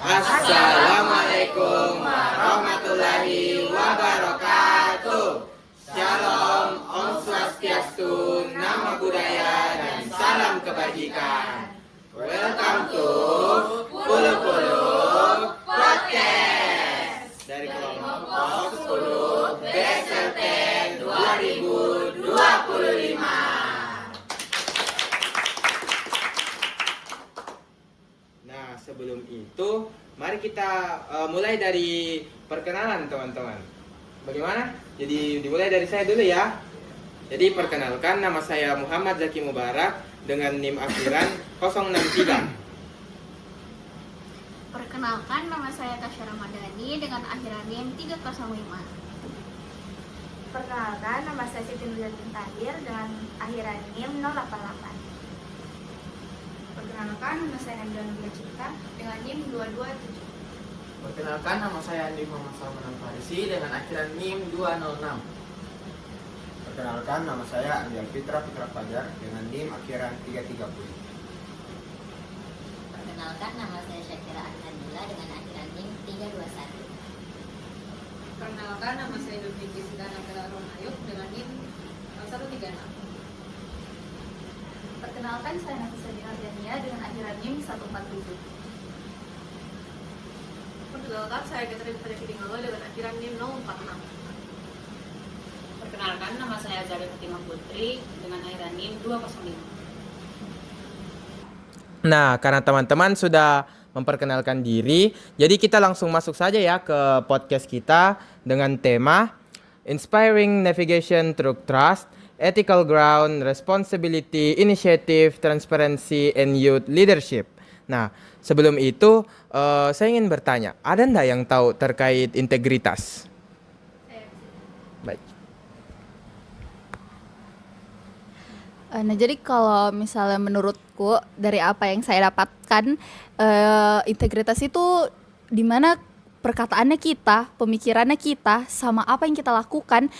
Assalamualaikum warahmatullahi wabarakatuh. Shalom, Om Swastiastu, Namo Buddhaya, dan salam kebajikan. Welcome to Pulu Pulu Podcast dari kelompok 10 BSLT 2025. Nah, sebelum itu, mari kita mulai dari perkenalan teman-teman. Bagaimana? Jadi dimulai dari saya dulu ya. Jadi perkenalkan, nama saya Muhammad Zaki Mubarak dengan NIM akhiran 063. Perkenalkan, nama saya Tasya Ramadhani dengan akhiran NIM 305. Perkenalkan, nama saya Siti Nurjatin Tahir dengan akhiran NIM 088. Perkenalkan, nama saya Andra Nubila Cipta dengan NIM 227. Perkenalkan, nama saya Andi Muhammad Salman Al-Farisi dengan akhiran NIM 206. Perkenalkan, nama saya Andi Alfitra Fitra Fajar dengan NIM akhiran 330. Perkenalkan, nama saya Syakira Anandila dengan akhiran NIM 321. Perkenalkan, nama saya Dudri Jessica Nabila Ayub dengan NIM 136. Perkenalkan, saya Nafisa Dinardania dengan akhiran NIM 147. Perkenalkan, saya Catherine Fadaki Dingawa dengan akhiran NIM 046. Perkenalkan, nama saya Zari Fatimah Putri dengan akhiran NIM 205. Nah, karena teman-teman sudah memperkenalkan diri, jadi kita langsung masuk saja ya ke podcast kita dengan tema Inspiring Navigation Through Trust, Ethical Ground, Responsibility, Initiative, Transparency, and Youth Leadership. Nah, sebelum itu saya ingin bertanya, ada nggak yang tahu terkait integritas? Baik. Nah, jadi kalau misalnya menurutku dari apa yang saya dapatkan, integritas itu dimana perkataannya kita, pemikirannya kita, sama apa yang kita lakukan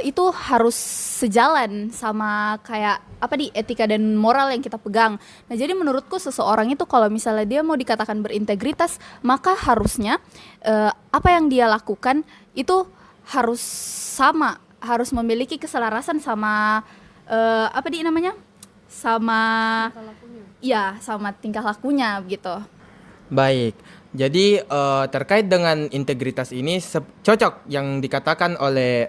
itu harus sejalan sama kayak apa di etika dan moral yang kita pegang. Nah, jadi menurutku seseorang itu kalau misalnya dia mau dikatakan berintegritas, maka harusnya apa yang dia lakukan itu harus sama, harus memiliki keselarasan sama sama tingkah lakunya gitu. Baik, jadi terkait dengan integritas ini cocok yang dikatakan oleh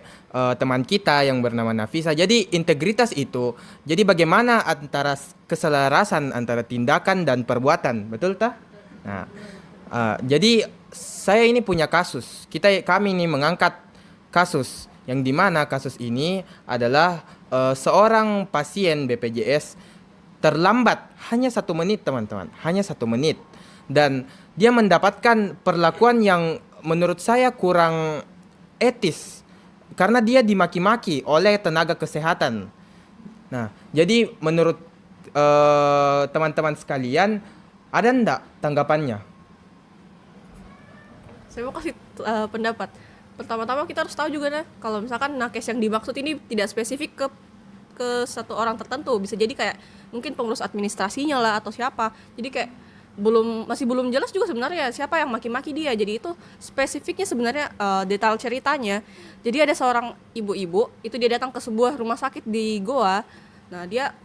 teman kita yang bernama Nafisa. Jadi integritas itu, jadi bagaimana antara keselarasan antara tindakan dan perbuatan, betul tak? Nah, jadi saya ini punya kasus. Kami ini mengangkat kasus yang dimana kasus ini adalah seorang pasien BPJS terlambat hanya 1 menit teman-teman, hanya 1 menit. Dan dia mendapatkan perlakuan yang menurut saya kurang etis karena dia dimaki-maki oleh tenaga kesehatan. Nah, jadi menurut teman-teman sekalian, ada enggak tanggapannya? Saya mau kasih pendapat. Pertama-tama kita harus tahu juga kalau misalkan nakes yang dimaksud ini tidak spesifik ke satu orang tertentu, bisa jadi kayak mungkin pengurus administrasinya lah atau siapa. Jadi kayak masih belum jelas juga sebenarnya siapa yang maki-maki dia. Jadi itu spesifiknya sebenarnya detail ceritanya. Jadi ada seorang ibu-ibu, itu dia datang ke sebuah rumah sakit di Goa. Nah, dia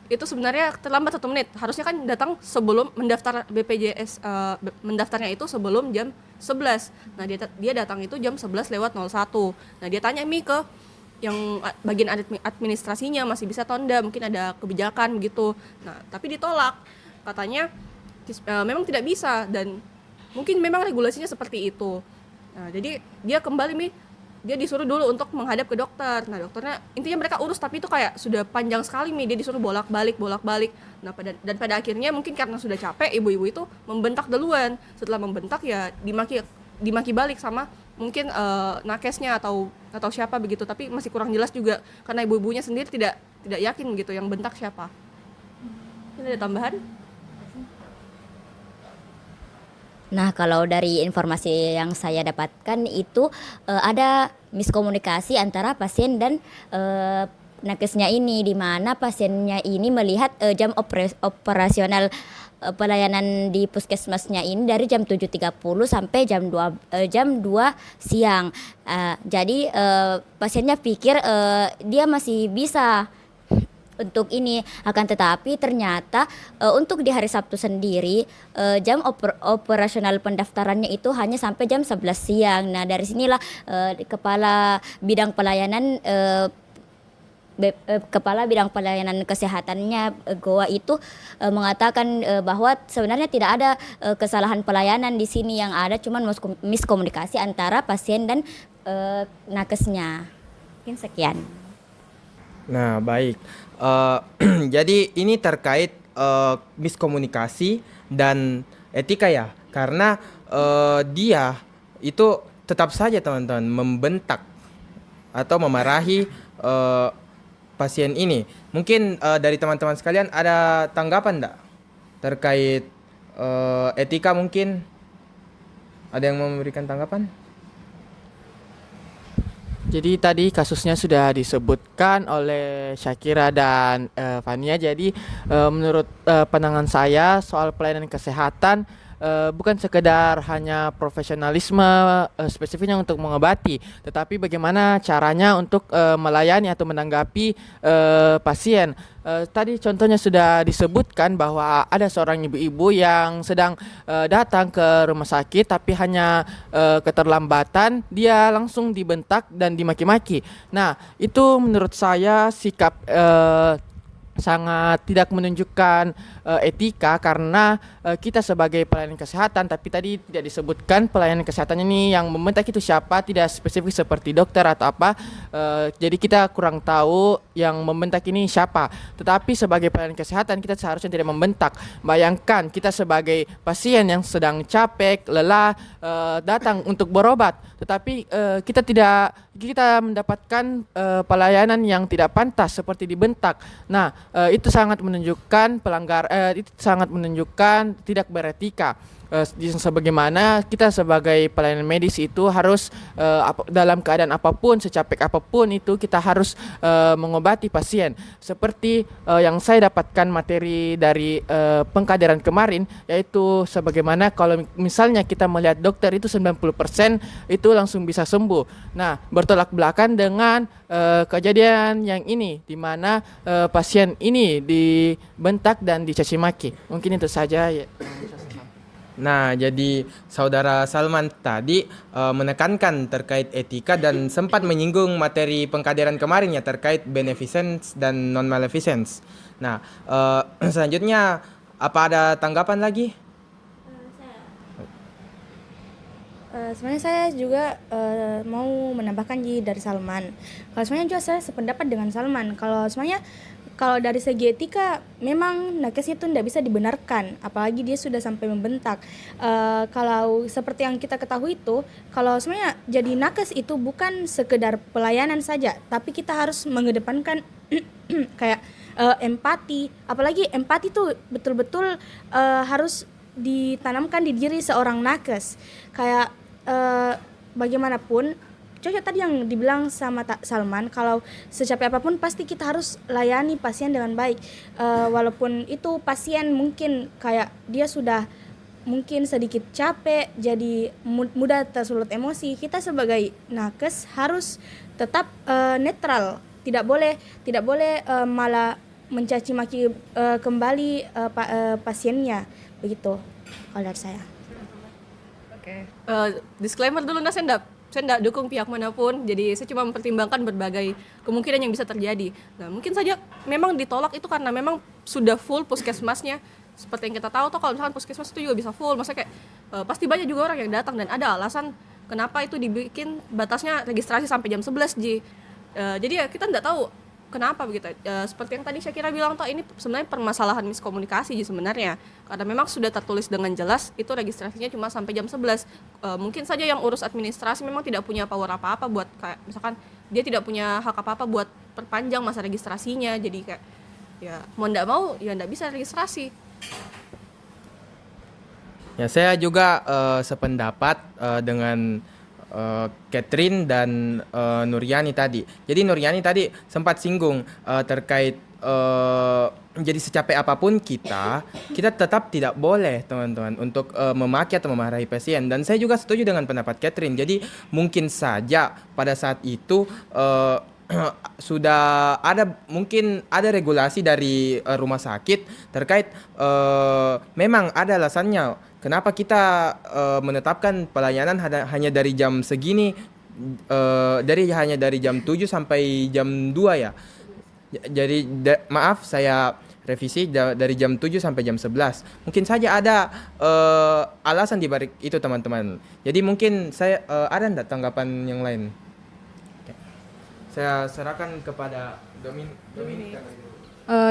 itu sebenarnya terlambat 1 menit. Harusnya kan datang sebelum mendaftar BPJS, mendaftarnya itu sebelum jam 11. Nah, dia datang itu jam 11:01. Nah, dia tanya ke yang bagian administrasinya masih bisa atau enggak, mungkin ada kebijakan begitu. Nah, tapi ditolak. Katanya memang tidak bisa dan mungkin memang regulasinya seperti itu. Nah, jadi dia kembali dia disuruh dulu untuk menghadap ke dokter. Nah, dokternya intinya mereka urus, tapi itu kayak sudah panjang sekali dia disuruh bolak-balik. Nah, pada akhirnya mungkin karena sudah capek, ibu-ibu itu membentak duluan. Setelah membentak ya dimaki balik sama mungkin nakesnya atau siapa begitu, tapi masih kurang jelas juga karena ibu-ibunya sendiri tidak yakin gitu yang bentak siapa. Ini ada tambahan? Nah, kalau dari informasi yang saya dapatkan itu ada miskomunikasi antara pasien dan nakesnya ini, di mana pasiennya ini melihat jam operasional pelayanan di puskesmasnya ini dari jam 7.30 sampai jam 2 siang. Jadi pasiennya pikir dia masih bisa untuk ini, akan tetapi ternyata untuk di hari Sabtu sendiri jam operasional pendaftarannya itu hanya sampai jam 11 siang. Nah, dari sinilah kepala bidang pelayanan Kepala Bidang Pelayanan Kesehatannya Goa itu mengatakan bahwa sebenarnya tidak ada kesalahan pelayanan di sini, yang ada cuman miskomunikasi antara pasien dan nakesnya. Mungkin sekian. Nah, baik. Jadi ini terkait miskomunikasi dan etika ya, karena dia itu tetap saja teman-teman membentak atau memarahi pasien ini. Mungkin dari teman-teman sekalian ada tanggapan enggak terkait etika? Mungkin ada yang mau memberikan tanggapan? Jadi tadi kasusnya sudah disebutkan oleh Syakira dan Fania. Jadi menurut pandangan saya soal pelayanan kesehatan bukan sekedar hanya profesionalisme spesifiknya untuk mengobati, tetapi bagaimana caranya untuk melayani atau menanggapi pasien. Tadi contohnya sudah disebutkan bahwa ada seorang ibu-ibu yang sedang datang ke rumah sakit, tapi hanya keterlambatan, dia langsung dibentak dan dimaki-maki. Nah, itu menurut saya sikap sangat tidak menunjukkan etika, karena kita sebagai pelayanan kesehatan, tapi tadi tidak disebutkan pelayanan kesehatan ini yang membentak itu siapa, tidak spesifik seperti dokter atau apa. Jadi kita kurang tahu yang membentak ini siapa. Tetapi sebagai pelayanan kesehatan kita seharusnya tidak membentak. Bayangkan kita sebagai pasien yang sedang capek, lelah, datang untuk berobat, tetapi kita mendapatkan pelayanan yang tidak pantas seperti dibentak. Nah, itu sangat menunjukkan itu sangat menunjukkan tidak beretika. Sebagaimana kita sebagai pelayanan medis itu harus dalam keadaan apapun, secapek apapun itu kita harus mengobati pasien. Seperti yang saya dapatkan materi dari pengkaderan kemarin, yaitu sebagaimana kalau misalnya kita melihat dokter itu 90% itu langsung bisa sembuh. Nah, bertolak belakang dengan kejadian yang ini, di mana pasien ini dibentak dan dicaci maki. Mungkin itu saja ya. Nah, jadi saudara Salman tadi menekankan terkait etika dan sempat menyinggung materi pengkaderan kemarin ya terkait beneficence dan non maleficence. Nah, selanjutnya apa ada tanggapan lagi? Sebenarnya saya juga mau menambahkan dari Salman. Kalau sebenarnya juga saya sependapat dengan Salman. Kalau dari segi etika memang nakes itu tidak bisa dibenarkan, apalagi dia sudah sampai membentak. Kalau seperti yang kita ketahui itu, kalau sebenarnya jadi nakes itu bukan sekedar pelayanan saja, tapi kita harus mengedepankan kayak empati. Apalagi empati itu betul-betul harus ditanamkan di diri seorang nakes. Kayak bagaimanapun, cocok tadi yang dibilang sama Salman, kalau secapek apapun pasti kita harus layani pasien dengan baik. Walaupun itu pasien mungkin kayak dia sudah mungkin sedikit capek, jadi mudah tersulut emosi, kita sebagai nakes harus tetap netral. Tidak boleh malah mencaci maki kembali pasiennya, begitu kalau dari saya. Oke. Disclaimer dulu, saya tidak dukung pihak manapun, jadi saya cuma mempertimbangkan berbagai kemungkinan yang bisa terjadi. Nah, mungkin saja memang ditolak itu karena memang sudah full puskesmasnya. Seperti yang kita tahu tuh, kalau misalkan puskesmas itu juga bisa full, maksudnya kayak pasti banyak juga orang yang datang, dan ada alasan kenapa itu dibikin batasnya registrasi sampai jam 11 Ji. Jadi ya kita tidak tahu kenapa begitu. Seperti yang tadi Syakira bilang tuh, ini sebenarnya permasalahan miskomunikasi sebenarnya. Karena memang sudah tertulis dengan jelas itu registrasinya cuma sampai jam 11. Mungkin saja yang urus administrasi memang tidak punya power apa-apa buat kayak misalkan dia tidak punya hak apa-apa buat perpanjang masa registrasinya. Jadi kayak ya mau ndak mau ya ndak bisa registrasi. Ya, saya juga sependapat dengan Catherine dan Nuryani tadi. Jadi Nuryani tadi sempat singgung terkait jadi secapek apapun kita tetap tidak boleh teman-teman untuk memaki atau memarahi pasien. Dan saya juga setuju dengan pendapat Catherine. Jadi mungkin saja pada saat itu sudah mungkin ada regulasi dari rumah sakit terkait memang ada alasannya kenapa kita menetapkan pelayanan hanya dari jam segini, hanya dari jam 7 sampai jam 2 ya. Jadi maaf saya revisi dari jam 7 sampai jam 11. Mungkin saja ada alasan di balik itu teman-teman. Jadi mungkin saya ada enggak tanggapan yang lain? Saya serahkan kepada Dominik.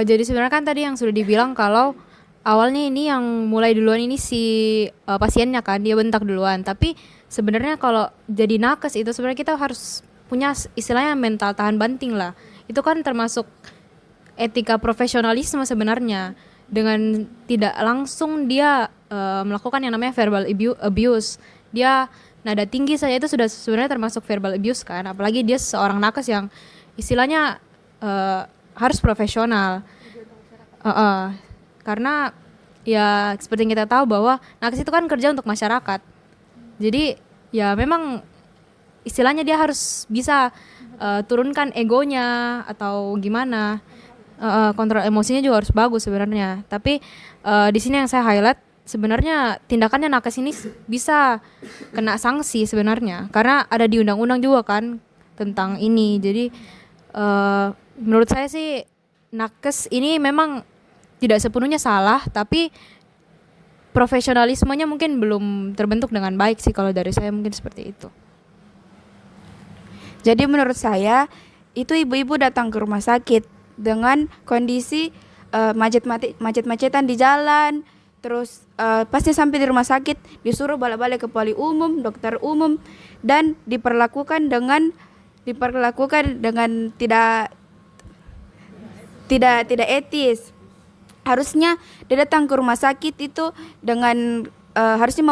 Jadi sebenarnya kan tadi yang sudah dibilang kalau awalnya ini yang mulai duluan ini si pasiennya kan, dia bentak duluan. Tapi sebenarnya kalau jadi nakes itu sebenarnya kita harus punya istilahnya mental tahan banting lah. Itu kan termasuk etika profesionalisme sebenarnya. Dengan tidak langsung dia melakukan yang namanya verbal abuse. Dia nada tinggi saja itu sudah sebenarnya termasuk verbal abuse kan, apalagi dia seorang nakes yang istilahnya harus profesional. Karena ya seperti yang kita tahu bahwa nakes itu kan kerja untuk masyarakat. Jadi ya memang istilahnya dia harus bisa turunkan egonya atau gimana. Kontrol emosinya juga harus bagus sebenarnya. Tapi di sini yang saya highlight sebenarnya tindakannya nakes ini bisa kena sanksi sebenarnya karena ada di undang-undang juga kan tentang ini. Jadi menurut saya sih nakes ini memang tidak sepenuhnya salah, tapi profesionalismenya mungkin belum terbentuk dengan baik sih kalau dari saya mungkin seperti itu. Jadi menurut saya itu ibu-ibu datang ke rumah sakit dengan kondisi macet-macetan di jalan. Terus pasti sampai di rumah sakit disuruh balik-balik ke poli umum, dokter umum, dan diperlakukan dengan tidak etis. Harusnya dia datang ke rumah sakit itu dengan harusnya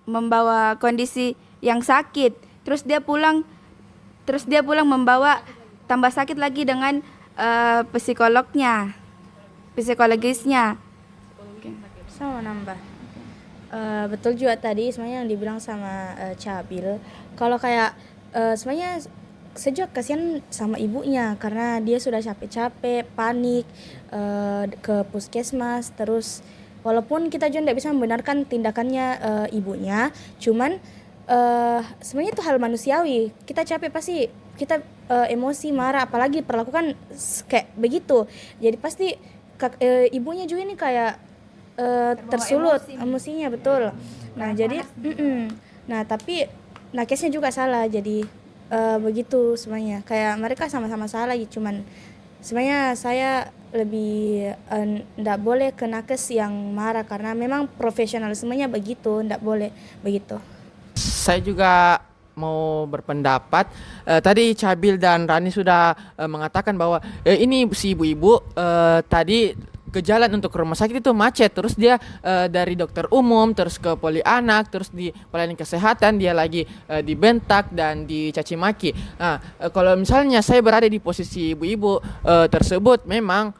membawa kondisi yang sakit. Terus dia pulang membawa tambah sakit lagi dengan psikologisnya. Sama nambah. Betul juga tadi sebenarnya yang dibilang sama Cabil. Kalau kayak sebenarnya sejak kasihan sama ibunya karena dia sudah capek-capek, panik ke puskesmas. Terus walaupun kita juga tidak bisa membenarkan tindakannya ibunya, cuman sebenarnya itu hal manusiawi. Kita capek pasti kita emosi, marah, apalagi perlakukan kayak begitu. Jadi pasti ibunya juga ini kayak tersulut emosinya betul. Nah jadi nah tapi nakesnya juga salah, jadi begitu semuanya kayak mereka sama-sama salah gitu. Cuman sebenarnya saya lebih ndak boleh ke nakes yang marah karena memang profesionalismenya begitu, ndak boleh begitu. Saya juga mau berpendapat. Tadi Cabil dan Rani sudah mengatakan bahwa ini si ibu-ibu tadi ke jalan untuk ke rumah sakit itu macet, terus dia dari dokter umum terus ke poli anak, terus di pelayanan kesehatan dia lagi dibentak dan dicaci maki. Nah, kalau misalnya saya berada di posisi ibu-ibu tersebut memang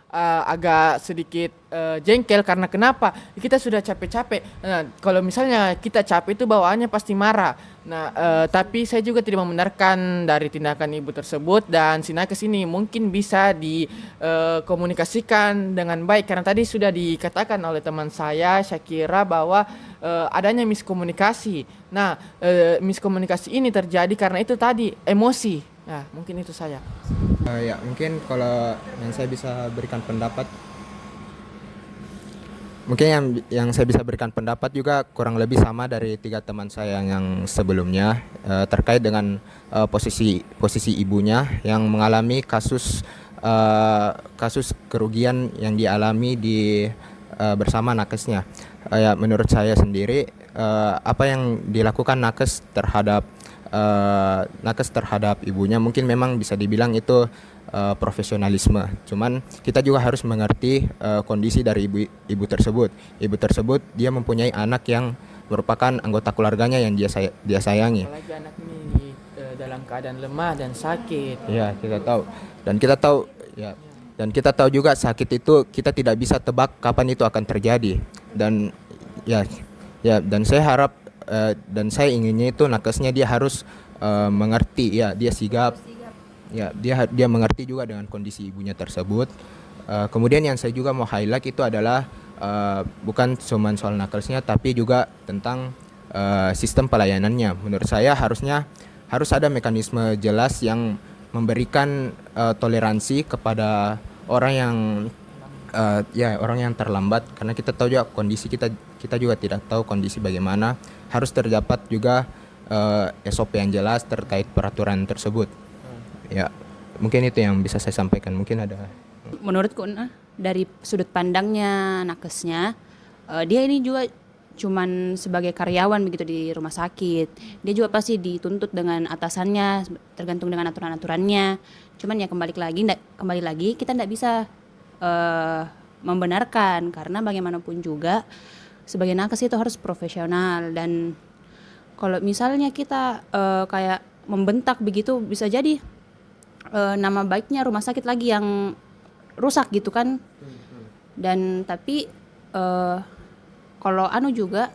agak sedikit jengkel karena kenapa? Kita sudah capek-capek. Nah, kalau misalnya kita capek itu bawaannya pasti marah. Nah, tapi saya juga tidak membenarkan dari tindakan ibu tersebut dan si nakes ini mungkin bisa dikomunikasikan dengan baik karena tadi sudah dikatakan oleh teman saya Syakira bahwa adanya miskomunikasi. Nah, miskomunikasi ini terjadi karena itu tadi emosi. Nah, mungkin itu saya. Ya, mungkin kalau yang saya bisa berikan pendapat, mungkin yang saya bisa berikan pendapat juga kurang lebih sama dari 3 teman saya yang sebelumnya terkait dengan posisi ibunya yang mengalami kasus kerugian yang dialami bersama nakesnya. Ya, menurut saya sendiri apa yang dilakukan nakes terhadap ibunya mungkin memang bisa dibilang itu profesionalisme. Cuman kita juga harus mengerti kondisi dari ibu tersebut. Ibu tersebut dia mempunyai anak yang merupakan anggota keluarganya yang dia sayangi. Apalagi anak ini dalam keadaan lemah dan sakit. Iya, kita tahu. Dan kita tahu ya Dan kita tahu juga sakit itu kita tidak bisa tebak kapan itu akan terjadi. Dan dan saya harap dan saya inginnya itu nakesnya dia harus mengerti, ya dia sigap. Ya, dia mengerti juga dengan kondisi ibunya tersebut. Kemudian yang saya juga mau highlight itu adalah bukan cuma soal nakesnya tapi juga tentang sistem pelayanannya. Menurut saya harus ada mekanisme jelas yang memberikan toleransi kepada orang yang terlambat, karena kita tahu juga kondisi kita juga tidak tahu kondisi bagaimana. Harus terdapat juga SOP yang jelas terkait peraturan tersebut. Ya, mungkin itu yang bisa saya sampaikan. Mungkin ada. Menurutku dari sudut pandangnya nakesnya, dia ini juga cuman sebagai karyawan begitu di rumah sakit. Dia juga pasti dituntut dengan atasannya, tergantung dengan aturan-aturannya. Cuman ya kembali lagi kita tidak bisa membenarkan, karena bagaimanapun juga sebagai nakes itu harus profesional. Dan kalau misalnya kita kayak membentak begitu, bisa jadi nama baiknya rumah sakit lagi yang rusak gitu kan. Dan tapi kalau juga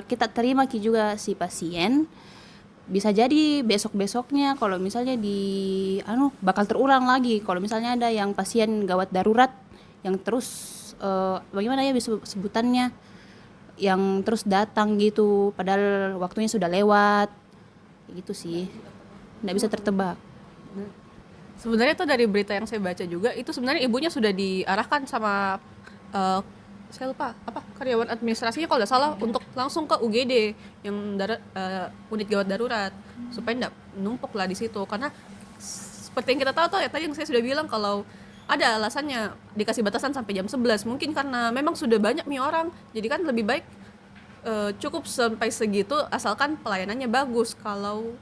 kita terima juga si pasien, bisa jadi besok-besoknya kalau misalnya bakal terulang lagi. Kalau misalnya ada yang pasien gawat darurat yang terus bagaimana ya sebutannya, yang terus datang gitu padahal waktunya sudah lewat gitu sih, nggak bisa tertebak. Sebenarnya itu dari berita yang saya baca juga, itu sebenarnya ibunya sudah diarahkan sama saya lupa karyawan administrasinya kalau tidak salah untuk langsung ke UGD yang unit gawat darurat, supaya tidak numpuk lah di situ. Karena seperti yang kita tahu ya, tadi yang saya sudah bilang kalau ada alasannya dikasih batasan sampai jam 11, mungkin karena memang sudah banyak nih orang, jadi kan lebih baik cukup sampai segitu asalkan pelayanannya bagus. Kalau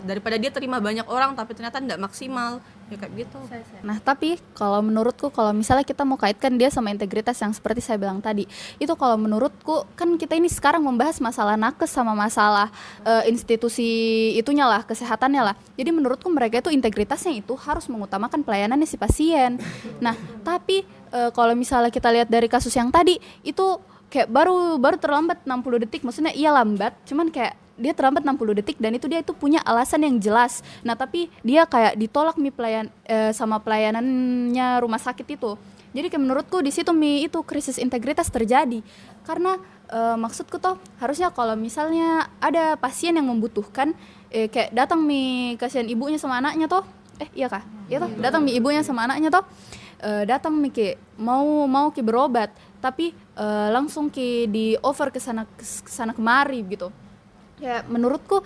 daripada dia terima banyak orang tapi ternyata tidak maksimal, ya kayak gitu. Nah, tapi kalau menurutku, kalau misalnya kita mau kaitkan dia sama integritas yang seperti saya bilang tadi, itu kalau menurutku kan kita ini sekarang membahas masalah nakes sama masalah institusi itunya lah, kesehatannya lah. Jadi menurutku mereka itu integritasnya itu harus mengutamakan pelayanannya si pasien. Nah, tapi kalau misalnya kita lihat dari kasus yang tadi itu kayak baru terlambat 60 detik, maksudnya iya lambat, cuman kayak dia terlambat 60 detik dan dia punya alasan yang jelas. Nah, tapi dia kayak ditolak sama pelayanannya rumah sakit itu. Jadi kayak menurutku di situ itu krisis integritas terjadi. Karena maksudku tuh harusnya kalau misalnya ada pasien yang membutuhkan kayak datang kasihan ibunya sama anaknya toh. Iya kah? Iya toh, datang ibunya sama anaknya toh. Datang mau berobat, tapi langsung di over ke sana kemari gitu. Ya menurutku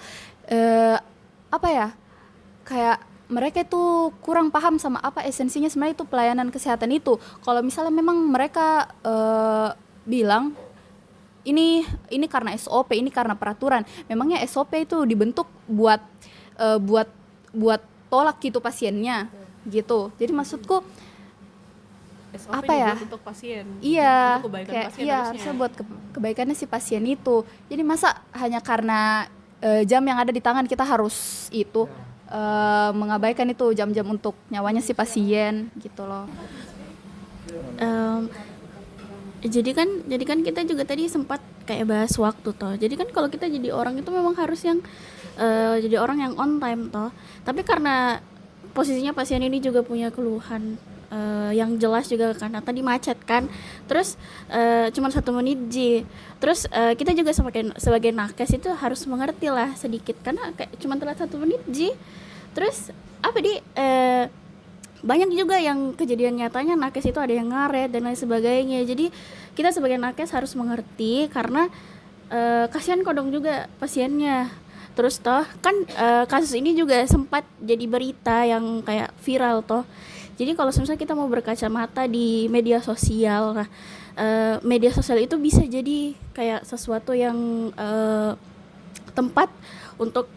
kayak mereka itu kurang paham sama apa esensinya sebenarnya itu pelayanan kesehatan itu. Kalau misalnya memang mereka bilang ini karena SOP, ini karena peraturan, memangnya SOP itu dibentuk buat tolak gitu pasiennya gitu. Jadi maksudku SOP untuk pasien. Iya, untuk kebaikan kayak pasien harusnya buat kebaikannya si pasien itu. Jadi masa hanya karena jam yang ada di tangan kita harus mengabaikan itu jam-jam untuk nyawanya si pasien gitu loh. Jadi kan kita juga tadi sempat kayak bahas waktu toh. Jadi kan kalau kita jadi orang itu memang harus yang jadi orang yang on time toh. Tapi karena posisinya pasien ini juga punya keluhan yang jelas juga karena tadi macet kan, terus cuma 1 menit terus kita juga sebagai nakes itu harus mengerti lah sedikit karena kayak cuma telat 1 menit terus banyak juga yang kejadian nyatanya nakes itu ada yang ngaret dan lain sebagainya. Jadi kita sebagai nakes harus mengerti karena kasihan kodong juga pasiennya. Terus toh kan kasus ini juga sempat jadi berita yang kayak viral toh. Jadi kalau misalnya kita mau berkacamata di media sosial, media sosial itu bisa jadi kayak sesuatu yang tempat untuk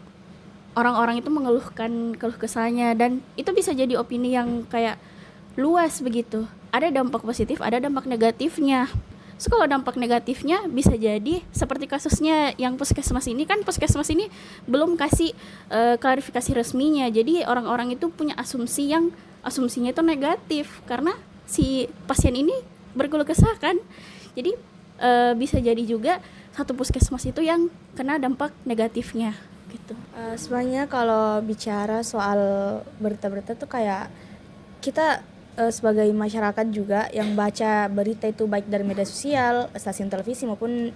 orang-orang itu mengeluhkan keluh kesahnya, dan itu bisa jadi opini yang kayak luas begitu. Ada dampak positif, ada dampak negatifnya. So kalau dampak negatifnya bisa jadi seperti kasusnya yang puskesmas ini, kan puskesmas ini belum kasih klarifikasi resminya. Jadi orang-orang itu punya asumsi yang asumsinya itu negatif karena si pasien ini berkeluh kesah kan. Jadi bisa jadi juga satu puskesmas itu yang kena dampak negatifnya gitu. Sebenarnya kalau bicara soal berita-berita tuh kayak kita sebagai masyarakat juga yang baca berita itu baik dari media sosial, stasiun televisi maupun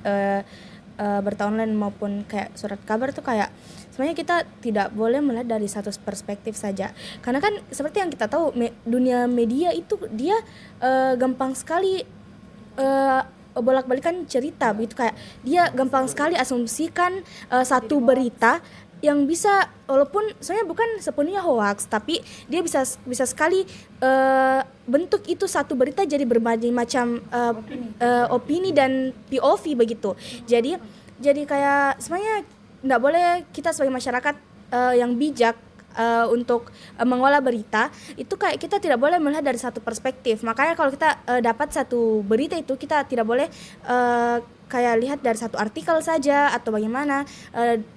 berita online maupun kayak surat kabar tuh kayak sebenarnya kita tidak boleh melihat dari satu perspektif saja. Karena kan seperti yang kita tahu dunia media itu dia gampang sekali bolak-balikan cerita begitu, kayak dia gampang sekali asumsikan satu berita yang bisa walaupun sebenarnya bukan sepenuhnya hoax, tapi dia bisa sekali bentuk itu satu berita jadi berbagai macam opini dan POV begitu. Jadi kayak sebenarnya tidak boleh kita sebagai masyarakat yang bijak untuk mengolah berita itu kayak kita tidak boleh melihat dari satu perspektif. Makanya kalau kita dapat satu berita itu kita tidak boleh kayak lihat dari satu artikel saja atau bagaimana.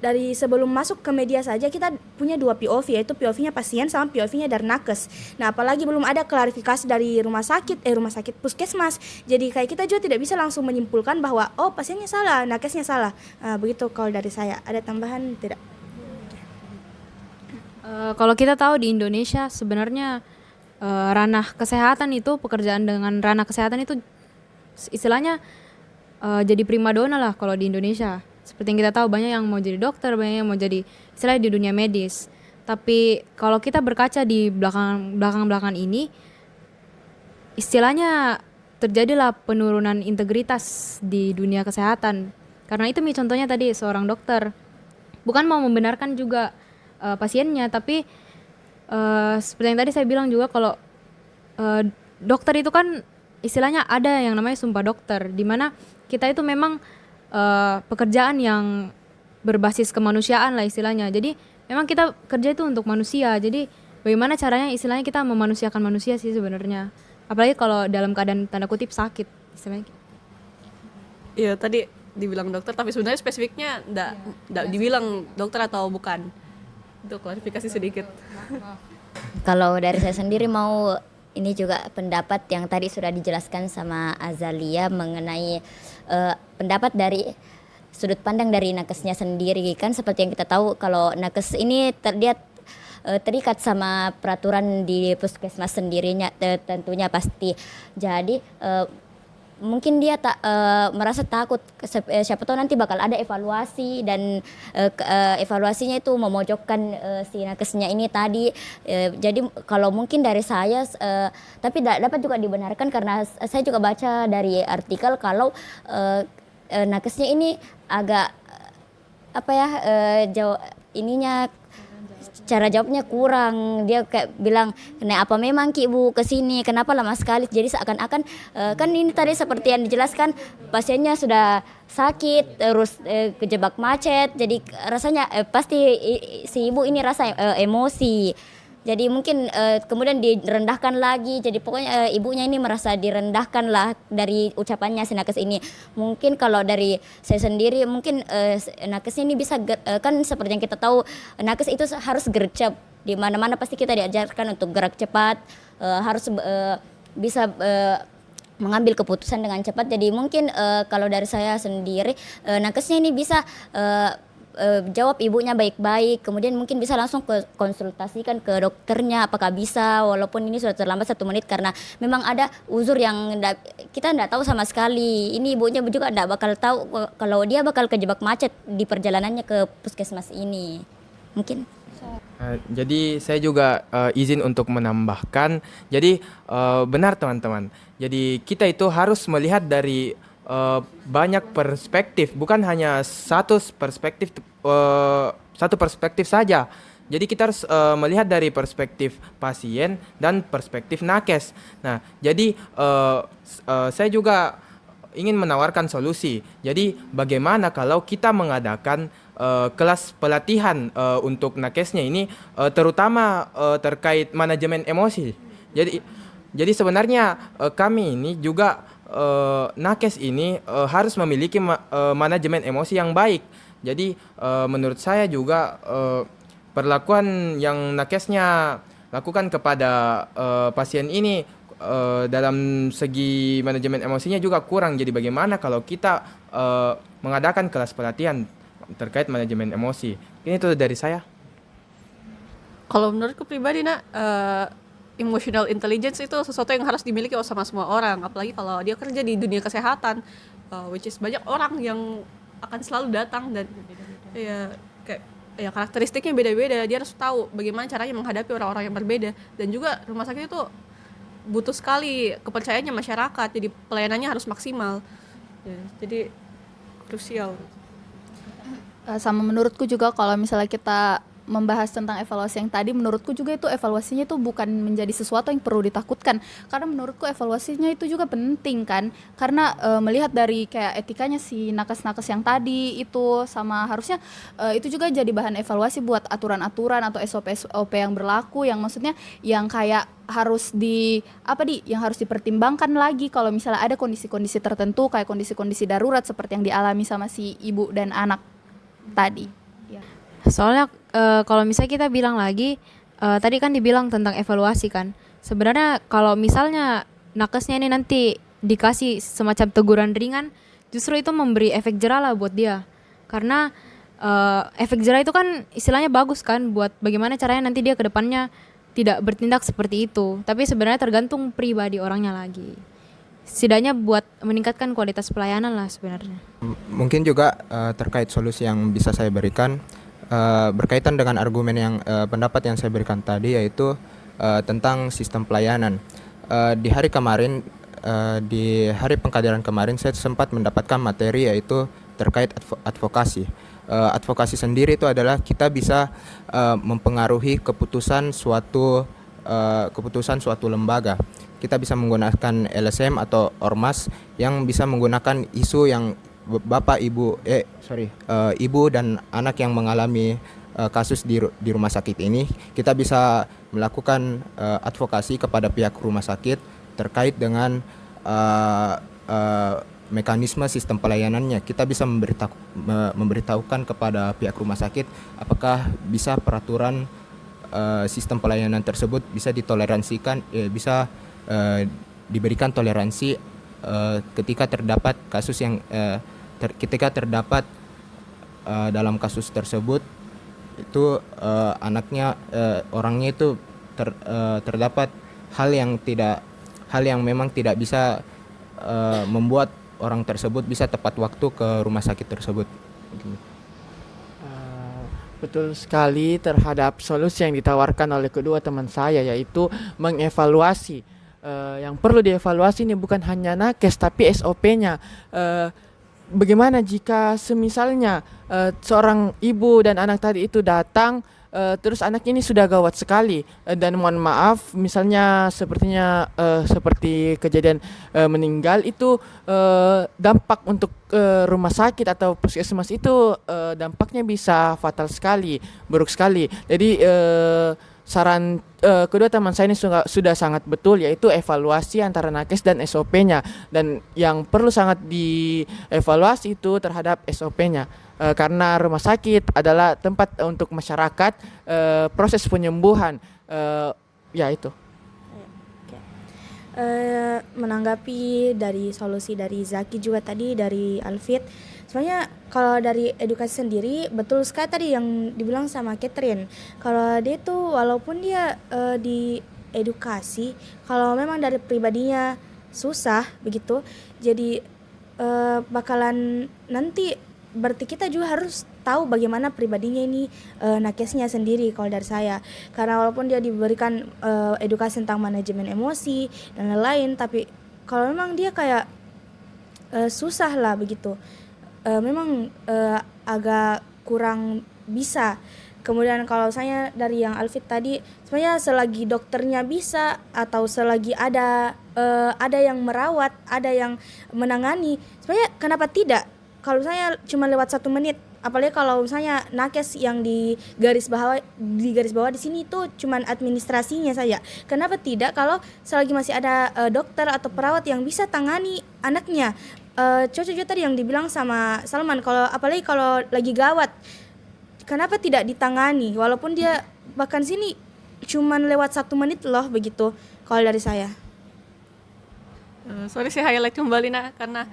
Dari sebelum masuk ke media saja kita punya dua POV, yaitu POV-nya pasien sama POV-nya dari nakes. Nah apalagi belum ada klarifikasi dari rumah sakit puskesmas. Jadi kayak kita juga tidak bisa langsung menyimpulkan bahwa oh pasiennya salah, nakesnya salah. Begitu kalau dari saya. Ada tambahan tidak? Kalau kita tahu di Indonesia sebenarnya ranah kesehatan itu, pekerjaan dengan ranah kesehatan itu istilahnya jadi primadona lah kalau di Indonesia. Seperti yang kita tahu banyak yang mau jadi dokter, banyak yang mau jadi istilahnya di dunia medis. Tapi kalau kita berkaca di belakang ini, istilahnya terjadilah penurunan integritas di dunia kesehatan. Karena itu contohnya tadi seorang dokter bukan mau membenarkan juga pasiennya, tapi seperti yang tadi saya bilang juga kalau dokter itu kan istilahnya ada yang namanya sumpah dokter, di mana kita itu memang pekerjaan yang berbasis kemanusiaan lah istilahnya. Jadi memang kita kerja itu untuk manusia. Jadi bagaimana caranya istilahnya kita memanusiakan manusia sih sebenarnya. Apalagi kalau dalam keadaan tanda kutip sakit istilahnya. Iya tadi dibilang dokter tapi sebenarnya spesifiknya enggak dibilang dokter atau bukan. Itu klarifikasi sedikit. Kalau dari saya sendiri mau ini juga pendapat yang tadi sudah dijelaskan sama Azalia mengenai pendapat dari sudut pandang dari nakesnya sendiri. Kan seperti yang kita tahu kalau nakes ini dia terikat sama peraturan di puskesmas sendirinya tentunya pasti. Jadi mungkin dia merasa takut siapa tahu nanti bakal ada evaluasi dan evaluasinya itu memojokkan si nakesnya ini tadi. Jadi kalau mungkin dari saya tapi dapat juga dibenarkan karena saya juga baca dari artikel kalau nakesnya ini agak cara jawabnya kurang. Dia kayak bilang, "Apa memang Ki Bu kesini? Kenapa lama sekali?" Jadi seakan-akan kan ini tadi seperti yang dijelaskan pasiennya sudah sakit terus kejebak macet. Jadi rasanya pasti si ibu ini rasa emosi. Jadi mungkin kemudian direndahkan lagi. Jadi pokoknya ibunya ini merasa direndahkan lah dari ucapannya si nakes ini. Mungkin kalau dari saya sendiri mungkin nakes ini bisa kan seperti yang kita tahu nakes itu harus gercep. Di mana-mana pasti kita diajarkan untuk gerak cepat, harus bisa mengambil keputusan dengan cepat. Jadi mungkin kalau dari saya sendiri nakesnya ini bisa jawab ibunya baik-baik, kemudian mungkin bisa langsung konsultasikan ke dokternya apakah bisa, walaupun ini sudah terlambat 1 menit karena memang ada uzur yang kita tidak tahu sama sekali. Ini ibunya juga tidak bakal tahu kalau dia bakal kejebak macet di perjalanannya ke puskesmas ini. Mungkin jadi saya juga izin untuk menambahkan. Jadi benar teman-teman. Jadi kita itu harus melihat dari banyak perspektif, bukan hanya satu perspektif saja. Jadi kita harus melihat dari perspektif pasien dan perspektif nakes. Nah, jadi saya juga ingin menawarkan solusi. Jadi bagaimana kalau kita mengadakan kelas pelatihan untuk nakesnya ini, terutama terkait manajemen emosi. Jadi sebenarnya kami ini juga nakes ini harus memiliki manajemen emosi yang baik. Jadi menurut saya juga perlakuan yang nakesnya lakukan kepada pasien ini dalam segi manajemen emosinya juga kurang. Jadi bagaimana kalau kita mengadakan kelas pelatihan terkait manajemen emosi? Ini tuh dari saya. Kalau menurutku pribadi emotional intelligence itu sesuatu yang harus dimiliki sama semua orang, apalagi kalau dia kerja di dunia kesehatan, which is banyak orang yang akan selalu datang dan karakteristiknya beda-beda. Dia harus tahu bagaimana caranya menghadapi orang-orang yang berbeda, dan juga rumah sakit itu butuh sekali kepercayaannya masyarakat, jadi pelayanannya harus maksimal. Jadi krusial. Sama menurutku juga kalau misalnya kita membahas tentang evaluasi yang tadi, menurutku juga itu evaluasinya itu bukan menjadi sesuatu yang perlu ditakutkan, karena menurutku evaluasinya itu juga penting kan, karena melihat dari kayak etikanya si nakes-nakes yang tadi itu, sama harusnya itu juga jadi bahan evaluasi buat aturan-aturan atau SOP yang berlaku, yang maksudnya yang kayak harus yang harus dipertimbangkan lagi kalau misalnya ada kondisi-kondisi tertentu, kayak kondisi-kondisi darurat seperti yang dialami sama si ibu dan anak tadi. Soalnya kalau misalnya kita bilang lagi, tadi kan dibilang tentang evaluasi kan. Sebenarnya kalau misalnya nakesnya ini nanti dikasih semacam teguran ringan, justru itu memberi efek jerah lah buat dia. Karena efek jerah itu kan istilahnya bagus kan buat bagaimana caranya nanti dia ke depannya tidak bertindak seperti itu. Tapi sebenarnya tergantung pribadi orangnya lagi. Setidaknya buat meningkatkan kualitas pelayanan lah sebenarnya. Mungkin juga terkait solusi yang bisa saya berikan, berkaitan dengan argumen yang pendapat yang saya berikan tadi, yaitu tentang sistem pelayanan. Di hari kemarin, di hari pengkaderan kemarin, saya sempat mendapatkan materi yaitu terkait advokasi. Advokasi sendiri itu adalah kita bisa mempengaruhi keputusan suatu lembaga. Kita bisa menggunakan LSM atau ormas yang bisa menggunakan isu yang ibu dan anak yang mengalami kasus di rumah sakit ini. Kita bisa melakukan advokasi kepada pihak rumah sakit terkait dengan mekanisme sistem pelayanannya. Kita bisa memberitahukan kepada pihak rumah sakit apakah bisa peraturan sistem pelayanan tersebut bisa ditoleransikan, bisa diberikan toleransi ketika terdapat kasus yang ketika terdapat dalam kasus tersebut itu orangnya itu terdapat hal yang memang tidak bisa membuat orang tersebut bisa tepat waktu ke rumah sakit tersebut. Betul sekali terhadap solusi yang ditawarkan oleh kedua teman saya, yaitu mengevaluasi. Yang perlu dievaluasi ini bukan hanya nakes tapi SOP-nya. Bagaimana jika semisalnya seorang ibu dan anak tadi itu datang, terus anaknya ini sudah gawat sekali, dan mohon maaf misalnya seperti kejadian meninggal itu, dampak untuk rumah sakit atau puskesmas itu dampaknya bisa fatal sekali, buruk sekali. Jadi saran kedua teman saya ini sudah sangat betul, yaitu evaluasi antara nakes dan SOP-nya, dan yang perlu sangat dievaluasi itu terhadap SOP-nya, karena rumah sakit adalah tempat untuk masyarakat proses penyembuhan, ya itu. Menanggapi dari solusi dari Zaki juga tadi dari Alfit, sebenarnya kalau dari edukasi sendiri betul sekali tadi yang dibilang sama Catherine. Kalau dia tuh walaupun dia di edukasi, kalau memang dari pribadinya susah begitu, jadi bakalan nanti berarti kita juga harus tahu bagaimana pribadinya ini nakesnya sendiri kalau dari saya. Karena walaupun dia diberikan edukasi tentang manajemen emosi dan lain-lain, tapi kalau memang dia kayak susah lah begitu, memang agak kurang bisa. Kemudian kalau saya dari yang Alfit tadi, sebenarnya selagi dokternya bisa atau selagi ada yang merawat, ada yang menangani, sebenarnya kenapa tidak? Kalau saya cuma lewat 1 menit, apalagi kalau misalnya nakes yang di garis bawah di sini itu cuma administrasinya saja. Kenapa tidak kalau selagi masih ada dokter atau perawat yang bisa tangani anaknya? Cocok tadi yang dibilang sama Salman, kalau apalagi kalau lagi gawat, kenapa tidak ditangani? Walaupun dia bahkan sini cuman lewat 1 menit loh begitu kalau dari saya. Sorry saya highlight kembali karena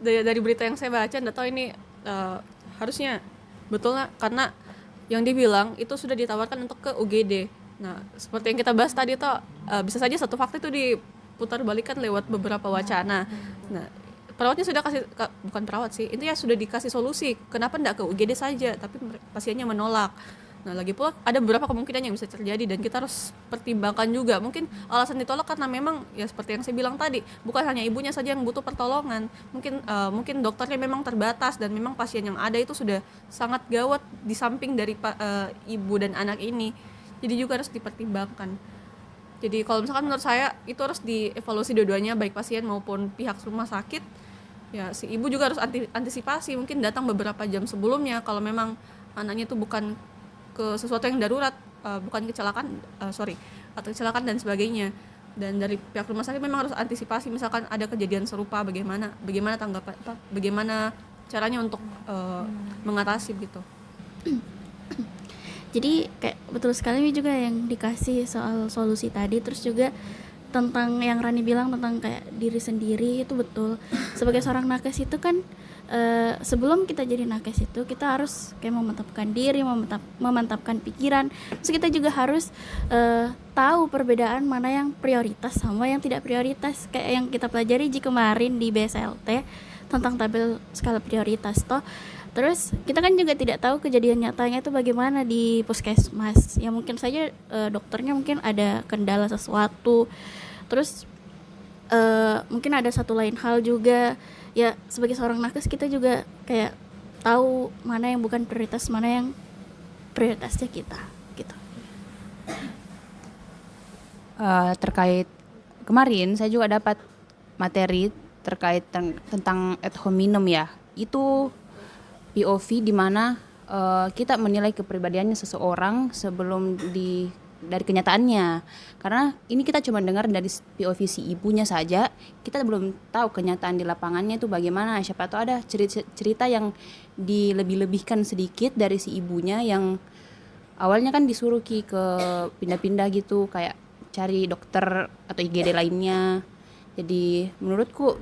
dari berita yang saya baca nggak tahu ini harusnya betul nggak, karena yang dibilang itu sudah ditawarkan untuk ke UGD. Nah seperti yang kita bahas tadi tuh bisa saja satu fakta itu diputar balikan lewat beberapa wacana. Nah perawatnya sudah bukan perawat sih, intinya sudah dikasih solusi kenapa nggak ke UGD saja, tapi pasiennya menolak. Nah lagi pula ada beberapa kemungkinan yang bisa terjadi dan kita harus pertimbangkan juga. Mungkin alasan ditolak karena memang ya seperti yang saya bilang tadi, bukan hanya ibunya saja yang butuh pertolongan. Mungkin dokternya memang terbatas dan memang pasien yang ada itu sudah sangat gawat di samping dari ibu dan anak ini. Jadi juga harus dipertimbangkan. Jadi kalau misalkan menurut saya itu harus dievaluasi dua-duanya, baik pasien maupun pihak rumah sakit. Ya si ibu juga harus antisipasi, mungkin datang beberapa jam sebelumnya kalau memang anaknya itu bukan ke sesuatu yang darurat, bukan kecelakaan atau kecelakaan dan sebagainya. Dan dari pihak rumah sakit memang harus antisipasi misalkan ada kejadian serupa, bagaimana tanggapan bagaimana caranya untuk mengatasi gitu. Jadi kayak betul sekali juga yang dikasih soal solusi tadi, terus juga tentang yang Rani bilang tentang kayak diri sendiri itu betul. Sebagai seorang nakes itu kan sebelum kita jadi nakes itu kita harus kayak memantapkan diri, memantapkan pikiran. Terus kita juga harus tahu perbedaan mana yang prioritas sama yang tidak prioritas. Kayak yang kita pelajari kemarin di BSLT tentang tabel skala prioritas toh. Terus kita kan juga tidak tahu kejadian nyatanya itu bagaimana di puskesmas. Ya mungkin saja dokternya mungkin ada kendala sesuatu. Terus mungkin ada satu lain hal juga. Ya sebagai seorang nakes kita juga kayak tahu mana yang bukan prioritas, mana yang prioritasnya kita gitu. Terkait kemarin saya juga dapat materi terkait tentang ad hominem ya. Itu POV di mana kita menilai kepribadiannya seseorang sebelum dari kenyataannya. Karena ini kita cuma dengar dari POV si ibunya saja, kita belum tahu kenyataan di lapangannya itu bagaimana. Siapa tahu ada cerita yang dilebih-lebihkan sedikit dari si ibunya yang awalnya kan disuruh ke pindah-pindah gitu, kayak cari dokter atau IGD lainnya. Jadi menurutku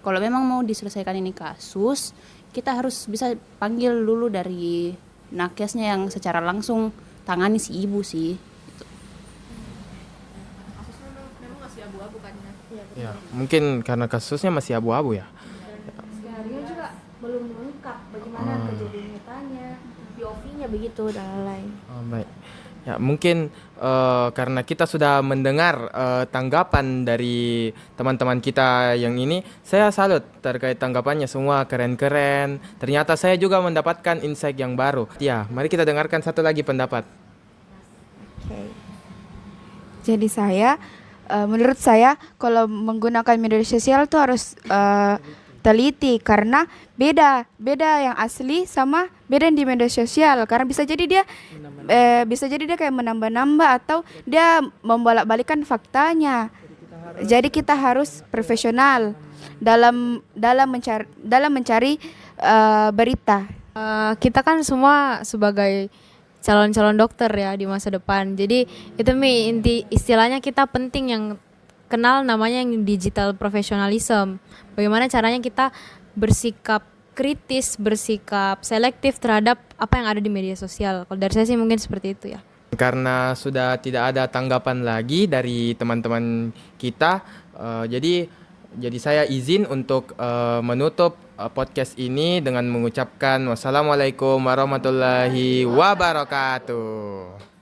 kalau memang mau diselesaikan ini kasus, kita harus bisa panggil dulu dari nakesnya yang secara langsung tangani si ibu sih. Gitu. Kasusnya memang masih abu-abu kan ya? Ya, mungkin karena kasusnya masih abu-abu ya. Skenario juga belum lengkap bagaimana kejadian nyatanya, POV-nya begitu dan lain-lain. Baik. Ya, mungkin karena kita sudah mendengar tanggapan dari teman-teman kita yang ini, saya salut terkait tanggapannya, semua keren-keren. Ternyata saya juga mendapatkan insight yang baru. Ya, mari kita dengarkan satu lagi pendapat. Okay. Jadi menurut saya kalau menggunakan media sosial tuh harus teliti karena beda yang asli sama beda yang di media sosial, karena bisa jadi dia kayak menambah-nambah atau dia membolak-balikan faktanya. Jadi kita harus profesional dalam mencari berita. Kita kan semua sebagai calon-calon dokter ya di masa depan. Jadi itu inti istilahnya kita penting yang kenal namanya yang digital professionalism. Bagaimana caranya kita bersikap kritis, bersikap selektif terhadap apa yang ada di media sosial. Kalau dari saya sih mungkin seperti itu ya. Karena sudah tidak ada tanggapan lagi dari teman-teman kita, jadi saya izin untuk menutup podcast ini dengan mengucapkan wassalamualaikum warahmatullahi wabarakatuh.